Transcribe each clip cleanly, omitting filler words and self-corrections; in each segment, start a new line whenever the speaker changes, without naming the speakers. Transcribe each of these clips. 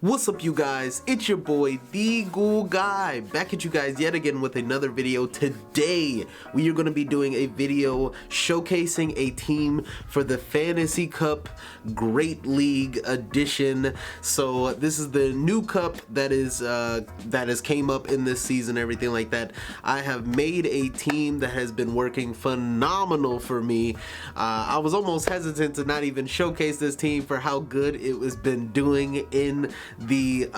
What's up, you guys? It's your boy TheGoulGuy, back at you guys yet again with another video. Today we are going to be doing a video showcasing a team for the Fantasy Cup Great League Edition. So this is the new cup that has came up in this season, everything like that. I have made a team that has been working phenomenal for me. I was almost hesitant to not even showcase this team for how good it has been doing in the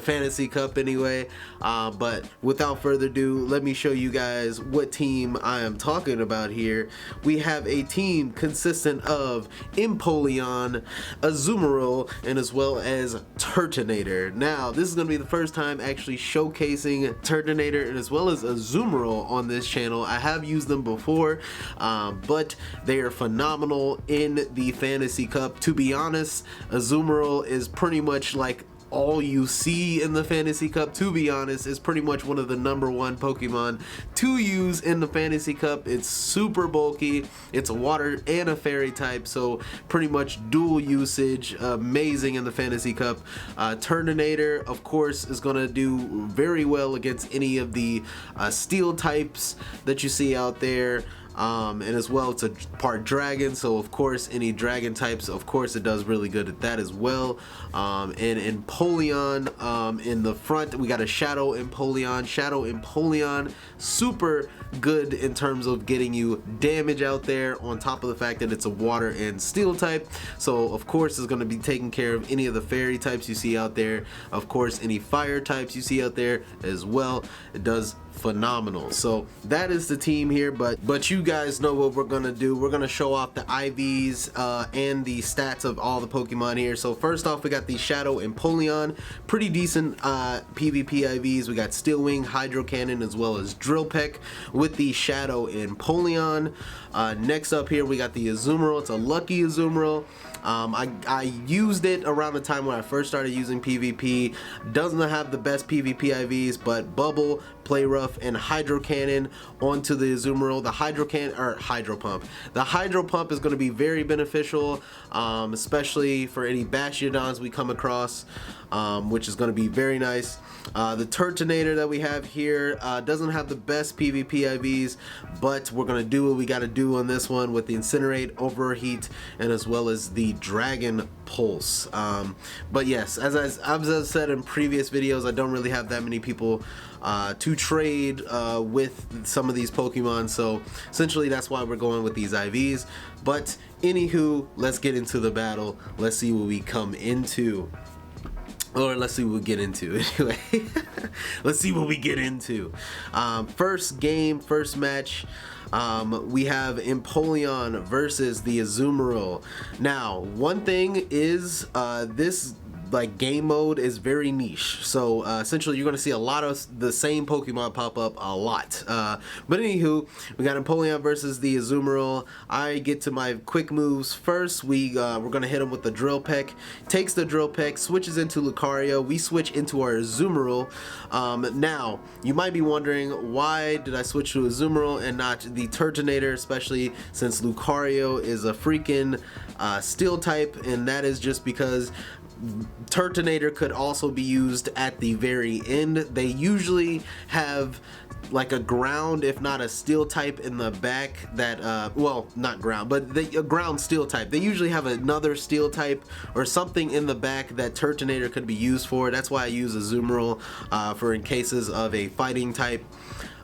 Fantasy Cup anyway, but without further ado, let me show you guys what team I am talking about here. We have a team consistent of Empoleon, Azumarill, and as well as Turtonator. Now this is going to be the first time actually showcasing Turtonator and as well as Azumarill on this channel. I have used them before, but they are phenomenal in the Fantasy Cup. To be honest, Azumarill is pretty much like all you see in the Fantasy Cup. To be honest, is pretty much one of the #1 Pokemon to use in the Fantasy Cup. It's super bulky, it's a water and a fairy type, so pretty much dual usage, amazing in the Fantasy Cup. Turtonator, of course, is going to do very well against any of the steel types that you see out there. And as well, it's a part dragon, so of course any dragon types, of course it does really good at that as well. And Empoleon, in the front we got a Shadow Empoleon, super good in terms of getting you damage out there, on top of the fact that it's a water and steel type, so of course it's going to be taking care of any of the fairy types you see out there, of course any fire types you see out there as well. It does phenomenal. So that is the team here, but you guys know what we're gonna do. We're gonna show off the IVs and the stats of all the Pokemon here. So first off, we got the Shadow Empoleon, pretty decent PvP IVs. We got Steel Wing, Hydro Cannon, as well as Drill Peck with the Shadow Empoleon. Next up here we got the Azumarill. It's a lucky Azumarill. I used it around the time when I first started using PvP. Doesn't have the best PvP IVs, but Bubble, Play Rough, and Hydro Cannon onto the Azumarill. The Hydro Pump. The Hydro Pump is going to be very beneficial, especially for any Bastiodons we come across, which is going to be very nice. The Turtonator that we have here doesn't have the best PvP IVs, but we're going to do what we got to do on this one with the Incinerate, Overheat, and as well as the Dragon Pulse. But yes, as I said in previous videos, I don't really have that many people to trade with some of these Pokemon, so essentially that's why we're going with these IVs. But anywho, let's get into the battle. Let's see what we come into. Or let's see what we get into anyway. Let's see what we get into. First game, first match, we have Empoleon versus the Azumarill. Now, one thing is this game mode is very niche, so essentially you're going to see a lot of the same Pokemon pop up a lot, but anywho, we got Empoleon versus the Azumarill. I get to my quick moves first. We're going to hit him with the Drill Peck. Takes the Drill Peck, switches into Lucario. We switch into our Azumarill. Now you might be wondering, why did I switch to Azumarill and not the Turtonator, especially since Lucario is a freaking steel type, and that is just because Turtonator could also be used at the very end. They usually have like a ground, if not a steel type in the back that well, not ground, but a ground steel type. They usually have another steel type or something in the back that Turtonator could be used for. That's why I use Azumarill for in cases of a fighting type.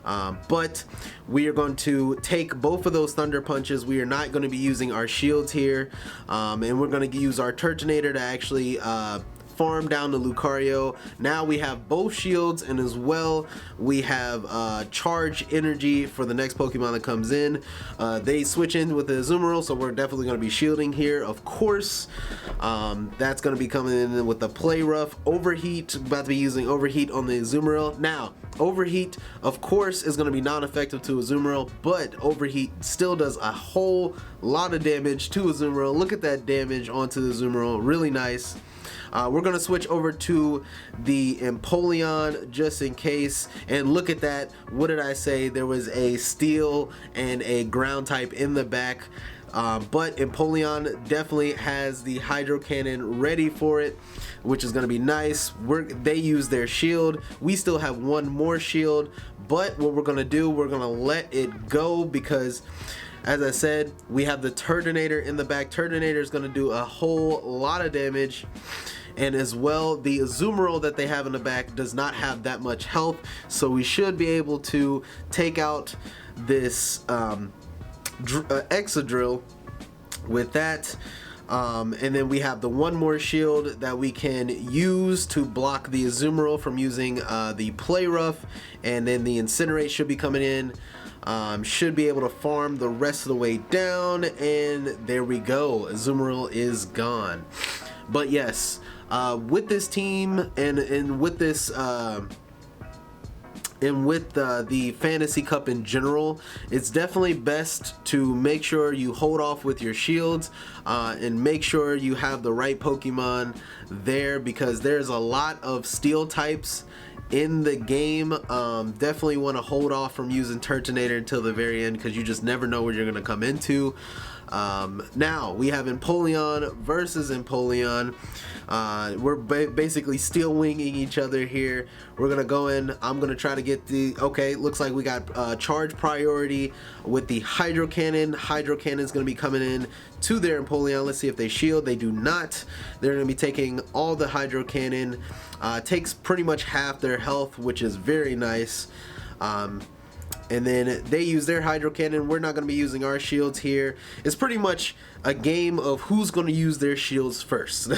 But we are going to take both of those Thunder Punches. We are not going to be using our shields here, and we're going to use our Turtonator to actually farm down the Lucario. Now we have both shields, and as well we have charge energy for the next Pokemon that comes in. They switch in with the Azumarill, so we're definitely going to be shielding here, of course. That's going to be coming in with the Play Rough. Overheat, about to be using Overheat on the Azumarill. Now Overheat, of course, is going to be non-effective to Azumarill, but Overheat still does a whole lot of damage to Azumarill. Look at that damage onto the Azumarill, really nice. We're going to switch over to the Empoleon just in case, and look at that. What did I say? There was a steel and a ground type in the back. But Empoleon definitely has the Hydro Cannon ready for it, which is going to be nice. They use their shield. We still have one more shield, but what we're going to do, we're going to let it go because, as I said, we have the Turtonator in the back. Turtonator is going to do a whole lot of damage. And as well, the Azumarill that they have in the back does not have that much health, so we should be able to take out this Exadrill with that. And then we have the one more shield that we can use to block the Azumarill from using the Play Rough, and then the Incinerate should be coming in. Should be able to farm the rest of the way down, and there we go. Azumarill is gone. But yes, with this team and with this and with the Fantasy Cup in general, it's definitely best to make sure you hold off with your shields and make sure you have the right Pokemon there, because there's a lot of steel types in the game. Definitely want to hold off from using Turtonator until the very end, because you just never know what you're going to come into. Now we have Empoleon versus Empoleon. We're basically steel winging each other here. We're gonna go in. I'm gonna try to get the, okay, looks like we got charge priority with the Hydro Cannon. Hydro Cannon is gonna be coming in to their Empoleon. Let's see if they shield. They do not. They're gonna be taking all the Hydro Cannon. Takes pretty much half their health, which is very nice. And then they use their Hydro Cannon. We're not going to be using our shields here. It's pretty much a game of who's going to use their shields first.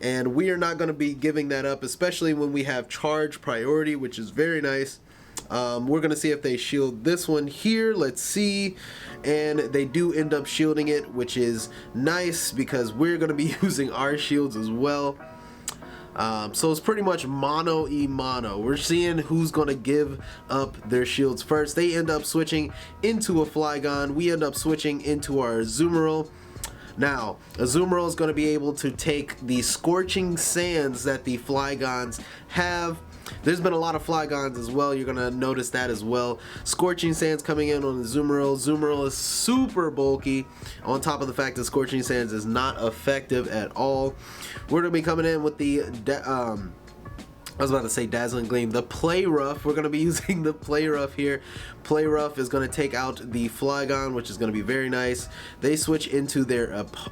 And we are not going to be giving that up, especially when we have charge priority, which is very nice. We're going to see if they shield this one here. Let's see. And they do end up shielding it, which is nice because we're going to be using our shields as well. So it's pretty much mono e mono. We're seeing who's gonna give up their shields first. They end up switching into a Flygon. We end up switching into our Azumarill. Now, Azumarill is gonna be able to take the Scorching Sands that the Flygons have. There's been a lot of Flygons as well. You're gonna notice that as well. Scorching Sands coming in on the Azumarill. Azumarill is super bulky, on top of the fact that Scorching Sands is not effective at all. We're gonna be coming in with the I was about to say Dazzling Gleam. The Play Rough. We're going to be using the Play Rough here. Play Rough is going to take out the Flygon, which is going to be very nice. They switch into their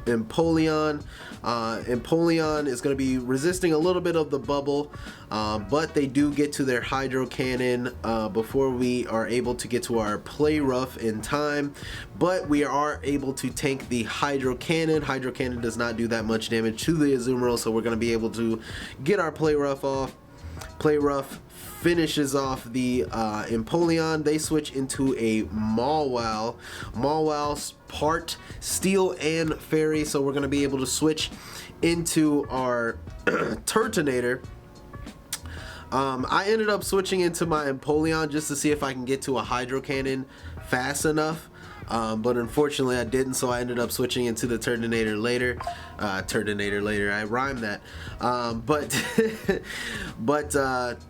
Empoleon. Empoleon is going to be resisting a little bit of the bubble, but they do get to their Hydro Cannon before we are able to get to our Play Rough in time. But we are able to tank the Hydro Cannon. Hydro Cannon does not do that much damage to the Azumarill, so we're going to be able to get our Play Rough off. Play Rough finishes off the Empoleon. They switch into a Mawile. Mawile part Steel and Fairy, so we're going to be able to switch into our Turtonator. I ended up switching into my Empoleon just to see if I can get to a Hydro Cannon fast enough. But unfortunately I didn't, so I ended up switching into the Turtonator later. I rhymed that. But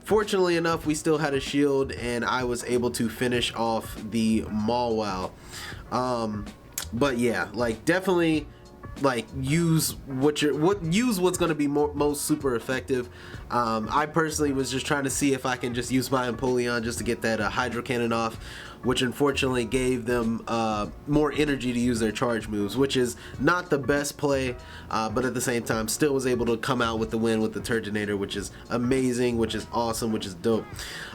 fortunately enough, we still had a shield, and I was able to finish off the Mawile. But yeah, like definitely, like use what's going to be most super effective. I personally was just trying to see if I can just use my Empoleon just to get that Hydro Cannon off, which unfortunately gave them more energy to use their charge moves, which is not the best play, but at the same time still was able to come out with the win with the Turtonator, which is amazing, which is awesome, which is dope.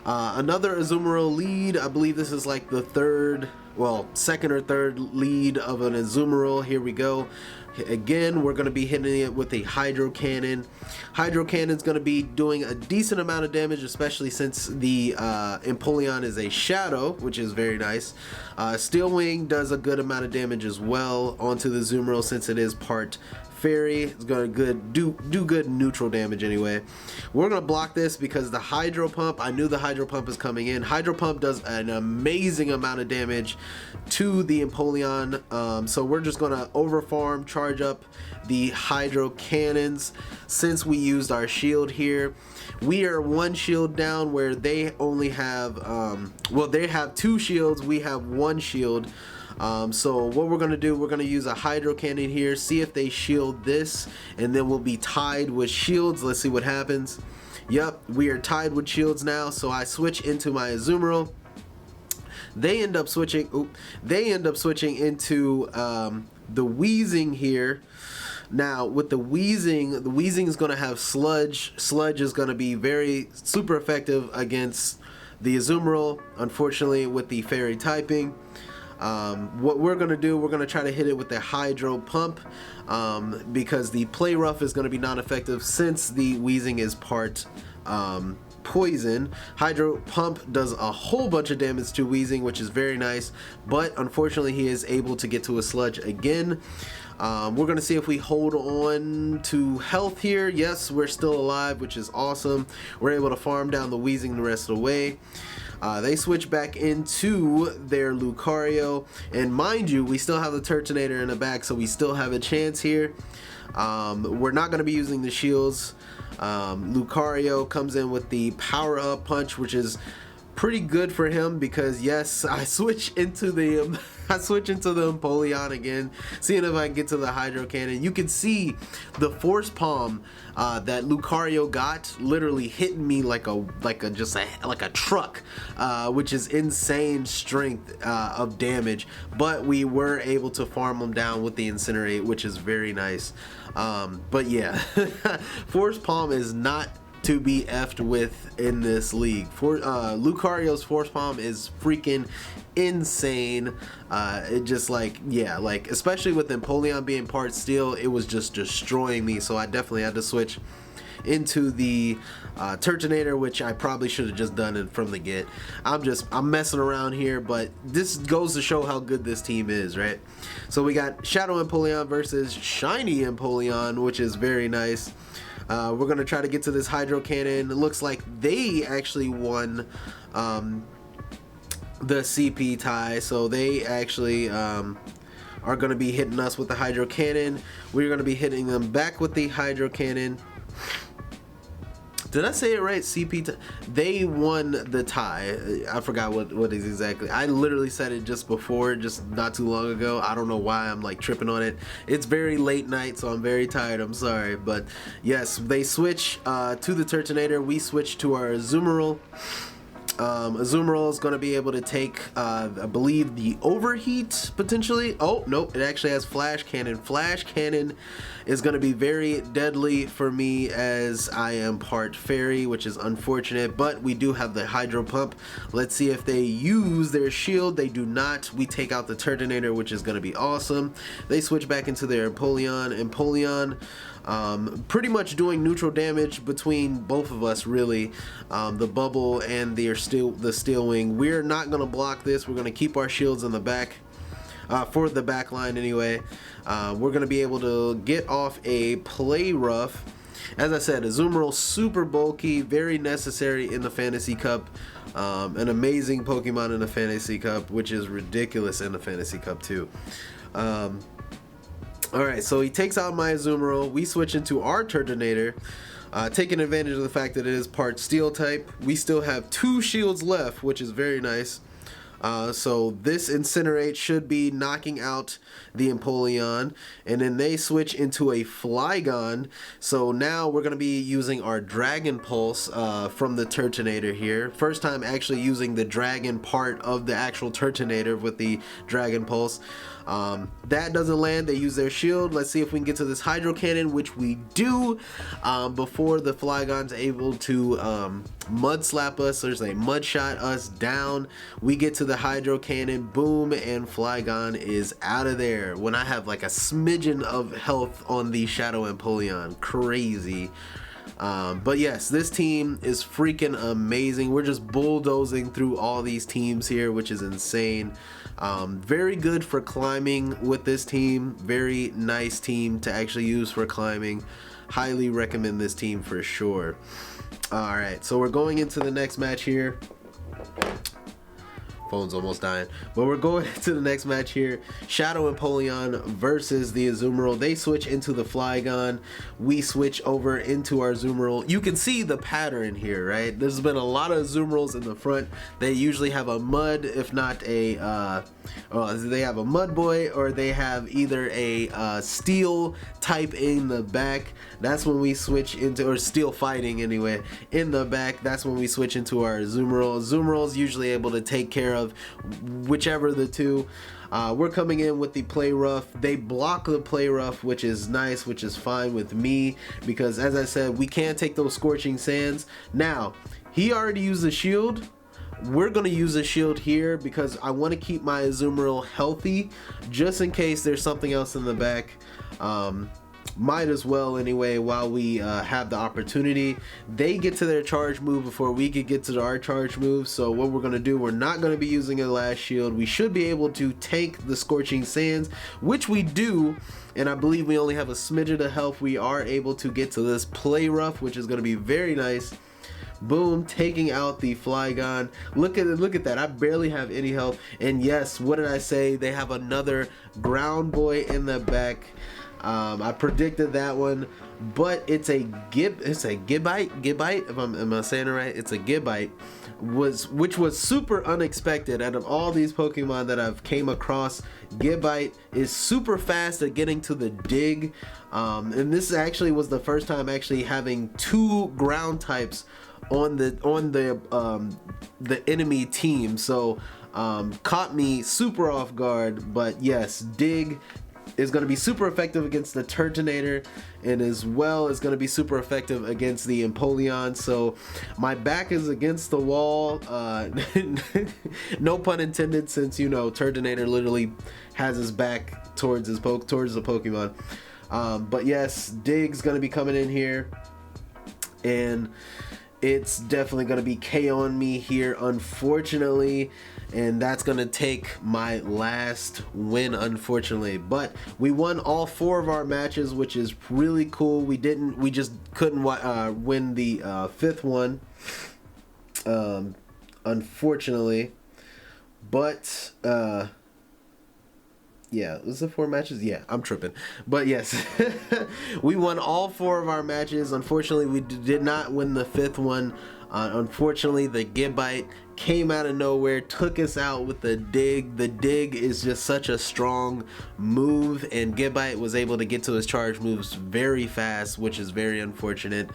Another Azumarill lead. I believe this is like the second or third lead of an Azumarill. Here we go. Again, we're going to be hitting it with a Hydro Cannon. Hydro Cannon's going to be doing a decent amount of damage, especially since the Empoleon is a Shadow, which is very nice. Steel Wing does a good amount of damage as well onto the Azumarill since it is part Fairy. It's going to do good neutral damage anyway. We're going to block this because the Hydro Pump, I knew the Hydro Pump is coming in. Hydro Pump does an amazing amount of damage to the Empoleon, so we're just going to overfarm, charge up the Hydro Cannons. Since we used our shield here, we are one shield down where they only have, they have two shields, we have one shield. So what we're gonna do, we're gonna use a hydro cannon here, see if they shield this, and then we'll be tied with shields. Let's see what happens. Yep, we are tied with shields now, so I switch into my Azumarill. They end up switching into the Weezing here. Now with the Weezing is going to have Sludge. Sludge is going to be very super effective against the Azumarill, unfortunately with the Fairy typing. What we're going to do, we're going to try to hit it with the Hydro Pump, because the Play Rough is going to be non-effective since the Weezing is part poison. Hydro Pump does a whole bunch of damage to Weezing, which is very nice, but unfortunately he is able to get to a Sludge again. We're gonna see if we hold on to health here. Yes, we're still alive, which is awesome. We're able to farm down the Weezing the rest of the way. They switch back into their Lucario, and mind you, we still have the Turtonator in the back, so we still have a chance here. We're not going to be using the shields. Lucario comes in with the power up punch, which is pretty good for him because yes, I switch into the Empoleon again, seeing if I can get to the Hydro Cannon. You can see the Force Palm that Lucario got literally hitting me like a truck, which is insane strength of damage. But we were able to farm him down with the Incinerate, which is very nice. But yeah, Force Palm is not to be effed with in this league. Lucario's Force Palm is freaking insane. It just especially with Empoleon being part steel, it was just destroying me, so I definitely had to switch into the Turtonator, which I probably should have just done it from the get. I'm messing around here, but this goes to show how good this team is, right? So we got Shadow Empoleon versus Shiny Empoleon, which is very nice. We're gonna try to get to this Hydro Cannon. It looks like they actually won the CP tie, so they actually are gonna be hitting us with the Hydro Cannon. We're gonna be hitting them back with the Hydro Cannon. Did I say it right? CP they won the tie. I forgot what is exactly. I literally said it just before, just not too long ago. I don't know why I'm like tripping on it. It's very late night, so I'm very tired. I'm sorry, but yes, they switch to the Turtonator. We switch to our Azumarill. Azumarill is going to be able to take, I believe, the Overheat, potentially. Oh, nope, it actually has Flash Cannon. Flash Cannon is going to be very deadly for me as I am part Fairy, which is unfortunate, but we do have the Hydro Pump. Let's see if they use their shield. They do not. We take out the Turtonator, which is going to be awesome. They switch back into their Empoleon. Empoleon pretty much doing neutral damage between both of us, really. The bubble and the steel wing. We're not gonna block this. We're gonna keep our shields in the back, for the back line anyway. We're gonna be able to get off a Play Rough. As I said, Azumarill super bulky, very necessary in the Fantasy Cup. An amazing Pokemon in the Fantasy Cup, which is ridiculous in the Fantasy Cup too. Alright, so he takes out my Azumarill. We switch into our Turtonator, taking advantage of the fact that it is part Steel type. We still have 2 shields left, which is very nice. So this Incinerate should be knocking out the Empoleon, and then they switch into a Flygon. So now we're going to be using our Dragon Pulse from the Turtonator here. First time actually using the dragon part of the actual Turtonator with the Dragon Pulse. That doesn't land. They use their shield. Let's see if we can get to this Hydro Cannon, which we do, before the Flygon's able to mud slap us. There's a mud shot us down. We get to the Hydro Cannon, boom, and Flygon is out of there when I have like a smidgen of health on the Shadow Empoleon. Crazy. But yes, this team is freaking amazing. We're just bulldozing through all these teams here, which is insane. Very good for climbing with this team. Very nice team to actually use for climbing. Highly recommend this team for sure. Alright, so we're going into the next match here. phone's almost dying. But we're going to the next match here. Shadow Empoleon versus the Azumarill. They switch into the Flygon. We switch over into our Azumarill. You can see the pattern here, right? There's been a lot of Azumarills in the front. They usually have a mud, if not a they have a mud boy, or they have either a steel type in the back. That's when we switch into, or steel fighting anyway, in the back. That's when we switch into our Azumarill. Azumarill's usually able to take care of whichever the two. We're coming in with the Play Rough. They block the Play Rough, which is nice, which is fine with me, because as I said, we can't take those Scorching Sands. Now, he already used the shield. We're gonna use a shield here because I want to keep my Azumarill healthy, just in case there's something else in the back. Might as well anyway while we have the opportunity. They get to their charge move before we could get to our charge move, so what we're gonna do, we're not gonna be using a last shield. We should be able to take the Scorching Sands, which we do, and I believe we only have a smidget of health. We are able to get to this Play Rough, which is gonna be very nice. Boom, taking out the Flygon. Look at that. I barely have any health. And yes, what did I say? They have another Ground Boy in the back. I predicted that one, but it's a Gibite. Am I saying it right? It's a Gibite, which was super unexpected. Out of all these Pokemon that I've came across, Gibite is super fast at getting to the dig. And this actually was the first time actually having two ground types on the enemy team, so caught me super off guard. But yes, dig is going to be super effective against the Turtonator, and as well is going to be super effective against the Empoleon. So my back is against the wall, no pun intended, since you know Turtonator literally has his back towards the Pokemon. But yes, dig's going to be coming in here, and it's definitely going to be KOing me here, unfortunately, and that's going to take my last win, unfortunately. But we won all 4 of our matches, which is really cool. We just couldn't win the 5th one, unfortunately. But yeah, was it 4 matches? Yeah, I'm tripping. But yes, we won all 4 of our matches. Unfortunately, we did not win the 5th one. Unfortunately, the Gibite came out of nowhere, took us out with the dig. The dig is just such a strong move, and Gibite was able to get to his charge moves very fast, which is very unfortunate.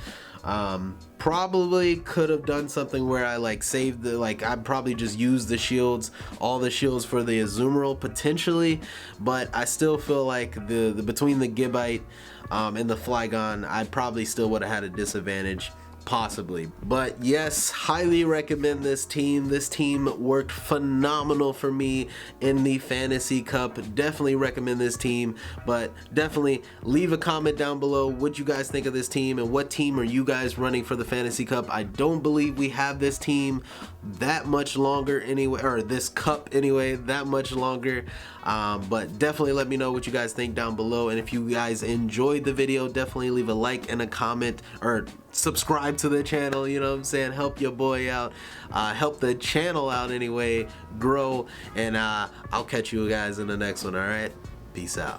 Probably could have done something where I like saved the, I'd probably just use the shields, all the shields for the Azumarill potentially, but I still feel like the between the Gibite and the Flygon, I probably still would have had a disadvantage. Possibly. But yes, highly recommend this team. This team worked phenomenal for me in the Fantasy Cup. Definitely recommend this team, but definitely leave a comment down below what you guys think of this team and what team are you guys running for the Fantasy Cup. I don't believe we have this team that much longer anyway, or this cup anyway, that much longer. But definitely let me know what you guys think down below, and if you guys enjoyed the video, definitely leave a like and a comment, or subscribe to the channel, you know what I'm saying, help your boy out, help the channel out anyway, grow, and I'll catch you guys in the next one. All right, peace out.